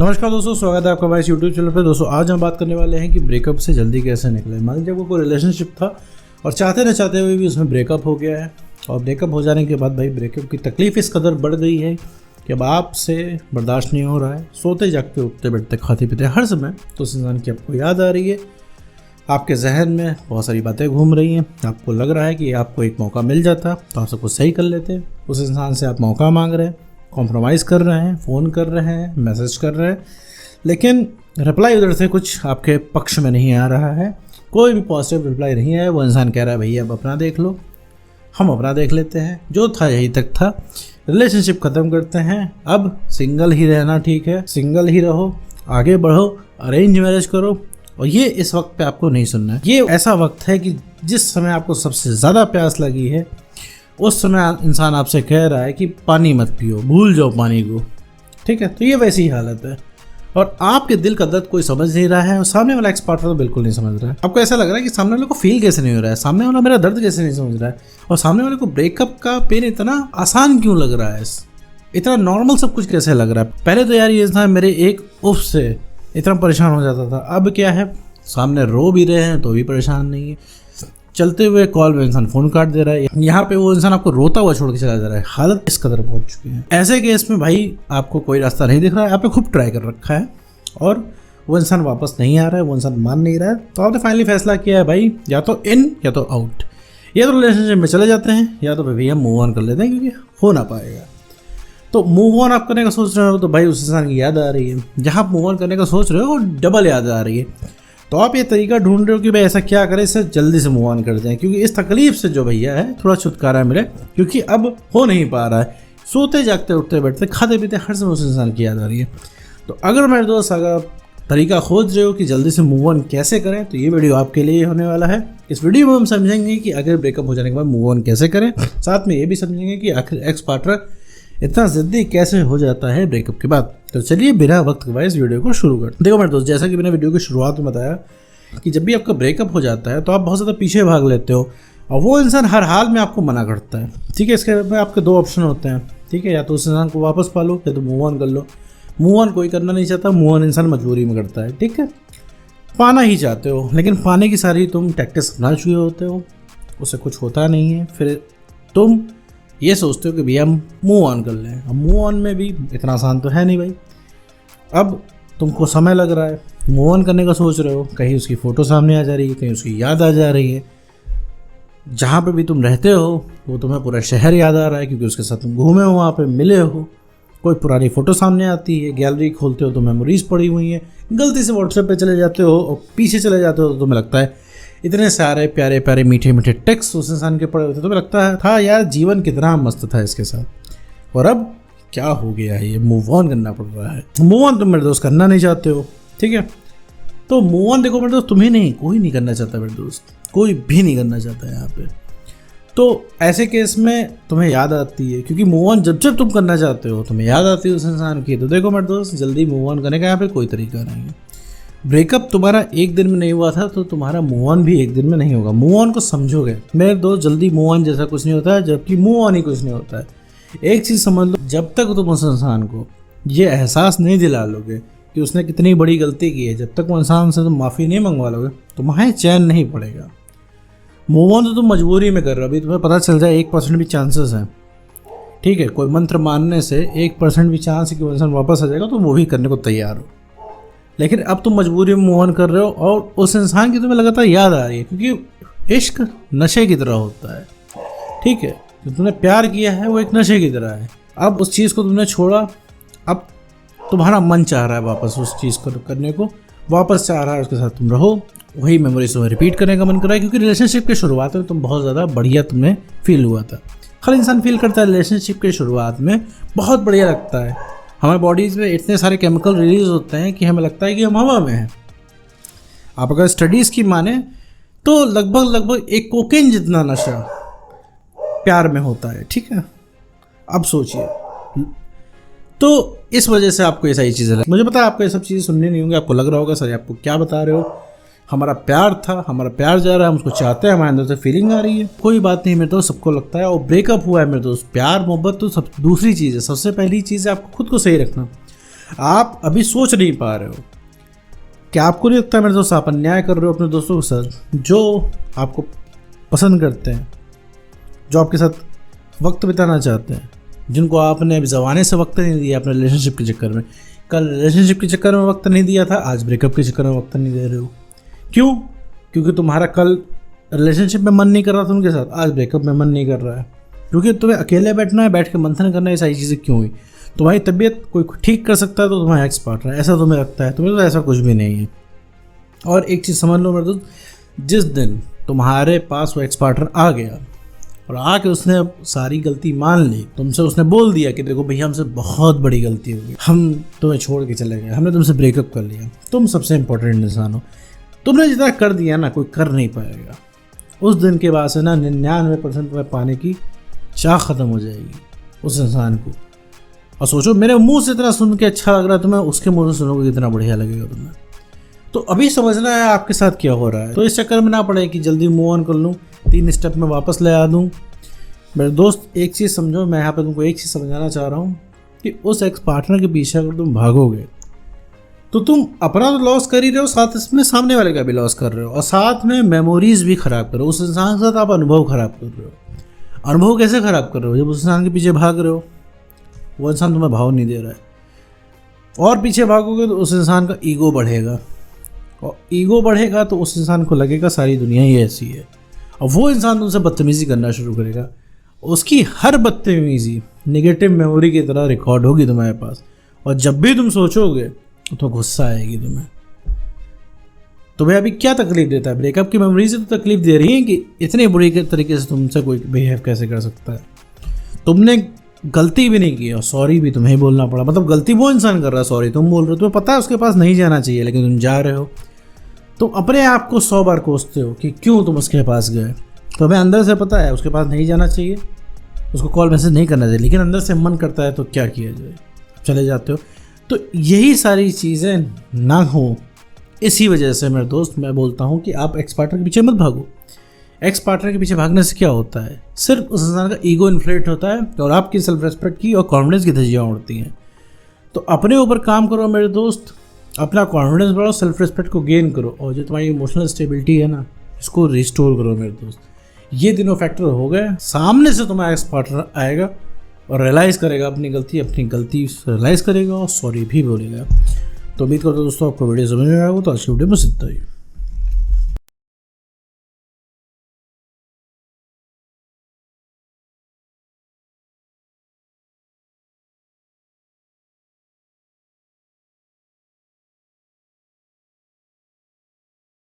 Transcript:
नमस्कार दोस्तों, स्वागत है आपका हमारे यूट्यूब चैनल पे। दोस्तों आज हम बात करने वाले हैं कि ब्रेकअप से जल्दी कैसे निकले। मान लीजिए आपको कोई रिलेशनशिप था और चाहते न चाहते हुए भी उसमें ब्रेकअप हो गया है, और ब्रेकअप हो जाने के बाद भाई ब्रेकअप की तकलीफ़ इस कदर बढ़ गई है कि अब आपसे बर्दाश्त नहीं हो रहा है। सोते जागते उठते बैठते खाते पीते हर समय तो उस इंसान की आपको याद आ रही है, आपके जहन में बहुत सारी बातें घूम रही हैं। आपको लग रहा है कि आपको एक मौका मिल जाता तो आप सब कुछ सही कर लेते। उस इंसान से आप मौका मांग रहे हैं, कॉम्प्रोमाइज़ कर रहे हैं, फ़ोन कर रहे हैं, मैसेज कर रहे हैं, लेकिन रिप्लाई उधर से कुछ आपके पक्ष में नहीं आ रहा है। कोई भी पॉजिटिव रिप्लाई नहीं है। वो इंसान कह रहा है भैया अब अपना देख लो, हम अपना देख लेते हैं, जो था यही तक था, रिलेशनशिप ख़त्म करते हैं, अब सिंगल ही रहना ठीक है, सिंगल ही रहो, आगे बढ़ो, अरेंज मैरिज करो। और ये इस वक्त पे आपको नहीं सुनना है। ये ऐसा वक्त है कि जिस समय आपको सबसे ज़्यादा प्यास लगी है उस समय इंसान आपसे कह रहा है कि पानी मत पियो, भूल जाओ पानी को। ठीक है, तो ये वैसी ही हालत है और आपके दिल का दर्द कोई समझ नहीं रहा है और सामने वाला एक्स पार्टनर तो बिल्कुल नहीं समझ रहा है। आपको ऐसा लग रहा है कि सामने वाले को फील कैसे नहीं हो रहा है, सामने वाला मेरा दर्द कैसे नहीं समझ रहा है, और सामने वाले को ब्रेकअप का पेन इतना आसान क्यों लग रहा है, इतना नॉर्मल सब कुछ कैसे लग रहा है। पहले तो यार ये इंसान मेरे एक उफ से इतना परेशान हो जाता था, अब क्या है सामने रो भी रहे हैं तो भी परेशान नहीं है, चलते हुए कॉल में इंसान फ़ोन काट दे रहा है, यहाँ पे वो इंसान आपको रोता हुआ छोड़ के चला जा रहा है। हालत इस कदर पहुँच चुकी है। ऐसे केस में भाई आपको कोई रास्ता नहीं दिख रहा है, आपने खूब ट्राई कर रखा है और वो इंसान वापस नहीं आ रहा है, वो इंसान मान नहीं रहा है, तो आपने फाइनली फैसला किया है भाई या तो इन या तो आउट, या तो रिलेशनशिप में चले जाते हैं या तो भैया मूव ऑन कर लेते हैं क्योंकि हो ना पाएगा। तो मूव ऑन आप करने का सोच रहे हो तो भाई उस इंसान की याद आ रही है, जहाँ आप मूव ऑन करने का सोच रहे हो वो डबल याद आ रही है। तो आप ये तरीका ढूंढ रहे हो कि भाई ऐसा क्या करें इससे जल्दी से मूव ऑन कर दें, क्योंकि इस तकलीफ से जो भैया है थोड़ा छुटकारा मिले, क्योंकि अब हो नहीं पा रहा है। सोते जागते उठते बैठते खाते पीते हर समय उस इंसान की याद आ रही है। तो अगर मेरे दोस्त अगर आप तरीका खोज रहे हो कि जल्दी से मूव ऑन कैसे करें तो ये वीडियो आपके लिए होने वाला है। इस वीडियो में हम समझेंगे कि अगर ब्रेकअप हो जाने के बाद मूव ऑन कैसे करें, साथ में ये भी समझेंगे कि आखिर एक्स पार्टनर इतना ज़िद्दी कैसे हो जाता है ब्रेकअप के बाद। तो चलिए बिना वक्त गवाए इस वीडियो को शुरू करते हैं। देखो मेरे दोस्त, जैसा कि मैंने वीडियो की शुरुआत में बताया कि जब भी आपका ब्रेकअप हो जाता है तो आप बहुत ज़्यादा पीछे भाग लेते हो और वो इंसान हर हाल में आपको मना करता है। ठीक है, इसके में आपके दो ऑप्शन होते हैं। ठीक है, या तो उस इंसान को वापस पा लो या तो मूव ऑन कर लो। मूव ऑन कोई करना नहीं चाहता, मूव ऑन इंसान मजबूरी में करता है। ठीक है, पाना ही चाहते हो लेकिन पाने की सारी तुम टैक्टिक्स अपना चुके होते हो, उससे कुछ होता नहीं है, फिर तुम ये सोचते हो कि भैया हम मूव ऑन कर लें। अब मूव ऑन में भी इतना आसान तो है नहीं भाई, अब तुमको समय लग रहा है, मूव ऑन करने का सोच रहे हो, कहीं उसकी फ़ोटो सामने आ जा रही है, कहीं उसकी याद आ जा रही है, जहाँ पे भी तुम रहते हो वो तुम्हें पूरा शहर याद आ रहा है क्योंकि उसके साथ तुम घूमे हो, वहाँ पे मिले हो, कोई पुरानी फ़ोटो सामने आती है, गैलरी खोलते हो तो मेमोरीज पड़ी हुई हैं, गलती से व्हाट्सएप पे चले जाते हो और पीछे चले जाते हो तो तुम्हें लगता है इतने सारे प्यारे प्यारे मीठे मीठे टेक्स्ट उस इंसान के पड़े होते, तुम्हें लगता है था यार जीवन कितना मस्त था इसके साथ, और अब क्या हो गया है, ये मूव ऑन करना पड़ रहा है। मूव ऑन तुम मेरे दोस्त करना नहीं चाहते हो। ठीक है, तो मूव ऑन देखो मेरे दोस्त, तुम्हें नहीं, कोई नहीं करना चाहता मेरे दोस्त, कोई भी नहीं करना चाहता है यहाँ पे। तो ऐसे केस में तुम्हें याद आती है, क्योंकि मूव ऑन जब जब तुम करना चाहते हो तुम्हें याद आती है उस इंसान की। तो देखो मेरे दोस्त, जल्दी मूव ऑन करने का यहाँ पे कोई तरीका नहीं है। ब्रेकअप तुम्हारा एक दिन में नहीं हुआ था तो तुम्हारा मूव ऑन भी एक दिन में नहीं होगा। मूव ऑन को समझोगे मेरे दोस्त, जल्दी मूव ऑन जैसा कुछ नहीं होता है, जबकि मूव ऑन ही कुछ नहीं होता है। एक चीज़ समझ लो, जब तक तुम उस इंसान को ये एहसास नहीं दिला लोगे कि उसने कितनी बड़ी गलती की है, जब तक वो इंसान से तुम माफ़ी नहीं मंगवा लोगे तुम्हें चैन नहीं पड़ेगा। मूव ऑन तो तुम मजबूरी में कर रहे हो, अभी तुम्हें पता चल जाए 1% भी चांसेस हैं। ठीक है, कोई मंत्र मानने से 1% भी चांस है कि वो इंसान वापस आ जाएगा तो वो भी करने को तैयार हो, लेकिन अब तुम मजबूरी में मूव ऑन कर रहे हो और उस इंसान की तुम्हें लगातार याद आ रही है, क्योंकि इश्क नशे की तरह होता है। ठीक है, जो तुमने प्यार किया है वो एक नशे की तरह है। अब उस चीज़ को तुमने छोड़ा, अब तुम्हारा मन चाह रहा है वापस उस चीज़ को करने को, वापस चाह रहा है उसके साथ तुम रहो, वही मेमोरीज तुम्हें रिपीट करने का मन कर रहा है, क्योंकि रिलेशनशिप के शुरुआत में तुम बहुत ज़्यादा बढ़िया तुम्हें फील हुआ था। हर इंसान फील करता है रिलेशनशिप के शुरुआत में बहुत बढ़िया लगता है, हमारे बॉडीज़ में इतने सारे केमिकल रिलीज होते हैं कि हमें लगता है कि हम हवा में हैं। आप अगर स्टडीज़ की माने तो लगभग एक कोकेन जितना नशा प्यार में होता है। ठीक है, अब सोचिए, तो इस वजह से आपको ये सारी चीज़ें मुझे पता है आपको ये सब चीज़ें सुननी नहीं होंगी, आपको लग रहा होगा सर आपको क्या बता रहे हो, हमारा प्यार था, हमारा प्यार जा रहा है, हम उसको चाहते हैं, हमारे अंदर से फीलिंग आ रही है। कोई बात नहीं मेरे दोस्त, सबको लगता है, और ब्रेकअप हुआ है मेरे दोस्त, प्यार मोहब्बत तो सब दूसरी चीज़ है। सबसे पहली चीज़ है आपको खुद को सही रखना। आप अभी सोच नहीं पा रहे हो। क्या आपको नहीं लगता मेरे दोस्त आप अन्याय कर रहे हो अपने दोस्तों के साथ जो आपको पसंद करते हैं, जो आपके साथ वक्त बिताना चाहते हैं, जिनको आपने अभी ज़माने से वक्त नहीं दिया अपने रिलेशनशिप के चक्कर में। कल रिलेशनशिप के चक्कर में वक्त नहीं दिया था, आज ब्रेकअप के चक्कर में वक्त नहीं दे रहे हो। क्यों? क्योंकि तुम्हारा कल रिलेशनशिप में मन नहीं कर रहा था उनके साथ, आज ब्रेकअप में मन नहीं कर रहा है। क्योंकि तुम्हें अकेले बैठना है, बैठ के मंथन करना है, ये सारी चीज़ें क्यों हुई? तुम्हारी तबीयत कोई ठीक कर सकता है तो तुम्हारा एक्स पार्टनर, ऐसा तुम्हें लगता है? तुम्हें तो ऐसा कुछ भी नहीं है। और एक चीज़ समझ लो मेरे दोस्त, जिस दिन तुम्हारे पास वो एक्स पार्टनर आ गया और आके उसने सारी गलती मान ली, तुमसे उसने बोल दिया कि देखो भैया हमसे बहुत बड़ी गलती हो गई, हम तुम्हें छोड़ के चले गए, हमने तुमसे ब्रेकअप कर लिया, तुम सबसे इम्पोर्टेंट इंसान हो, तुमने जितना कर दिया ना कोई कर नहीं पाएगा। उस दिन के बाद से ना 99% तुम्हें पाने की चाह ख़त्म हो जाएगी उस इंसान को। और सोचो मेरे मुंह से इतना सुन के अच्छा लग रहा है तुम्हें, उसके मुंह से सुनोगे कितना बढ़िया लगेगा तुम्हें। तो अभी समझना है आपके साथ क्या हो रहा है। तो इस चक्कर में ना पड़े कि जल्दी मूव ऑन कर लूँ, 3 स्टेप में वापस ले आ दूँ। मेरे दोस्त एक चीज़ समझो, मैं यहाँ पे तुमको एक चीज़ समझाना चाह रहा हूँ कि उस एक्स पार्टनर के पीछे अगर तुम भागोगे तो तुम अपना तो लॉस कर ही रहे हो, साथ इसमें सामने वाले का भी लॉस कर रहे हो, और साथ में मेमोरीज भी ख़राब कर रहे हो। उस इंसान के साथ आप अनुभव ख़राब कर रहे हो। अनुभव कैसे ख़राब कर रहे हो? जब उस इंसान के पीछे भाग रहे हो, वो इंसान तुम्हें भाव नहीं दे रहा है, और पीछे भागोगे तो उस इंसान का ईगो बढ़ेगा, और ईगो बढ़ेगा तो उस इंसान को लगेगा सारी दुनिया ही ऐसी है, और वो इंसान तुमसे बदतमीज़ी करना शुरू करेगा। उसकी हर बदतमीज़ी नेगेटिव मेमोरी की तरह रिकॉर्ड होगी तुम्हारे पास, और जब भी तुम सोचोगे तो गुस्सा आएगी तुम्हें अभी क्या तकलीफ देता है? ब्रेकअप की मेमोरी से तो तकलीफ दे रही है कि इतने बुरी तरीके से तुमसे कोई बिहेव कैसे कर सकता है। तुमने गलती भी नहीं की और सॉरी भी तुम्हें बोलना पड़ा। मतलब गलती वो इंसान कर रहा है, सॉरी तुम बोल रहे हो। तुम्हें पता है उसके पास नहीं जाना चाहिए, लेकिन तुम जा रहे हो। तुम अपने आप को 100 बार कोसते हो कि क्यों तुम उसके पास गए। तो हमें अंदर से पता है उसके पास नहीं जाना चाहिए, उसको कॉल मैसेज नहीं करना चाहिए, लेकिन अंदर से मन करता है तो क्या किया जाए, चले जाते हो। तो यही सारी चीज़ें ना हो, इसी वजह से मेरे दोस्त मैं बोलता हूँ कि आप एक्स पार्टनर के पीछे मत भागो। एक्स पार्टनर के पीछे भागने से क्या होता है? सिर्फ उस इंसान का ईगो इन्फ्लेट होता है और आपकी सेल्फ रेस्पेक्ट की और कॉन्फिडेंस की धज्जियाँ उड़ती हैं। तो अपने ऊपर काम करो मेरे दोस्त, अपना कॉन्फिडेंस बढ़ाओ, सेल्फ रेस्पेक्ट को गेन करो, और जो तुम्हारी इमोशनल स्टेबिलिटी है ना, इसको रिस्टोर करो मेरे दोस्त। ये तीनों फैक्टर हो गए, सामने से तुम्हारा एक्स पार्टनर आएगा और रियलाइज़ करेगा अपनी गलती रियलाइज़ करेगा और सॉरी भी बोलेगा। तो उम्मीद करता हूँ दोस्तों आपको वीडियो समझ में आया हो। तो आज की वीडियो में इतना ही।